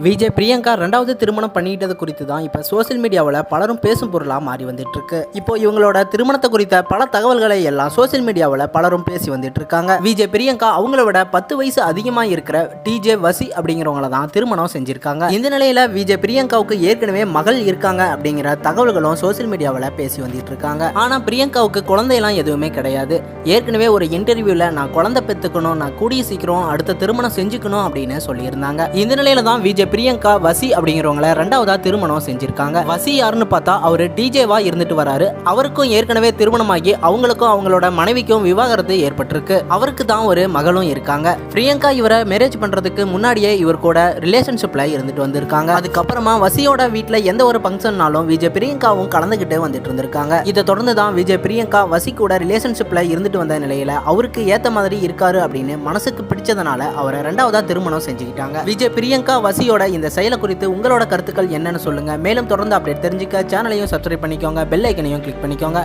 விஜய் பிரியங்கா ரெண்டாவது திருமணம் பண்ணிக்கிட்டது குறித்து தான் இப்போ சோசியல் மீடியாவில் பலரும் பேசும் பொருளாக மாறி வந்துட்டு இருக்கு. இப்போ இவங்களோட திருமணத்தை குறித்த பல தகவல்களை எல்லாம் சோசியல் மீடியாவில் பலரும் பேசி வந்துட்டு இருக்காங்க. விஜய் பிரியங்கா அவங்கள விட 10 வயசு அதிகமாக இருக்கிற டிஜே வசி அப்படிங்கிறவங்கள தான் திருமணம் செஞ்சிருக்காங்க. இந்த நிலையில விஜய் பிரியங்காவுக்கு ஏற்கனவே மகள் இருக்காங்க அப்படிங்கிற தகவல்களும் சோசியல் மீடியாவில் பேசி வந்துட்டு இருக்காங்க. ஆனா பிரியங்காவுக்கு குழந்தையெல்லாம் எதுவுமே கிடையாது. ஏற்கனவே ஒரு இன்டர்வியூல நான் குழந்தை பெற்றுக்கணும், நான் கூடிய சீக்கிரம் அடுத்த திருமணம் செஞ்சுக்கணும் அப்படின்னு சொல்லியிருந்தாங்க. இந்த நிலையில தான் விஜய் பிரியங்கா வசி அப்படிங்கிறவங்கள ரெண்டாவதா திருமணம் செஞ்சிருக்காங்க. வசி யாருன்னு பார்த்தா அவரு டிஜேவா இருந்துட்டு வராரு. அவருக்கும் ஏற்கனவே திருமணமாகி அவங்களுக்கும் அவங்களோட மனைவிக்கும் விவாகரத்து ஏற்பட்டிருக்கு. அவருக்கு தான் ஒரு மகளும் இருக்காங்க. பிரியங்கா இவரை மேரேஜ் பண்றதுக்கு முன்னாடியே இவர் கூட ரிலேஷன்ஷிப்ல இருந்துட்டு வந்திருக்காங்க. அதுக்கப்புறமா வசியோட வீட்டுல எந்த ஒரு ஃபங்க்ஷன்னாலும் விஜய் பிரியங்காவும் கலந்துகிட்டு வந்துட்டு இருந்திருக்காங்க. இதை தொடர்ந்து தான் விஜய் பிரியங்கா வசி கூட ரிலேஷன்ஷிப்ல இருந்துட்டு வந்த நிலையில அவருக்கு ஏத்த மாதிரி இருக்காரு அப்படின்னு மனசுக்கு பிடிச்சதுனால அவரை ரெண்டாவதா திருமணம் செஞ்சுக்கிட்டாங்க. விஜய் பிரியங்கா வசியோட இந்த செயலை குறித்து உங்களோட கருத்துக்கள் என்னன்னு சொல்லுங்க. மேலும் தொடர்ந்து அப்டேட் தெரிஞ்சுக்க சேனலையும் சப்ஸ்கிரைப் பண்ணிக்கோங்க, பெல் ஐக்கனையும் கிளிக் பண்ணிக்கோங்க.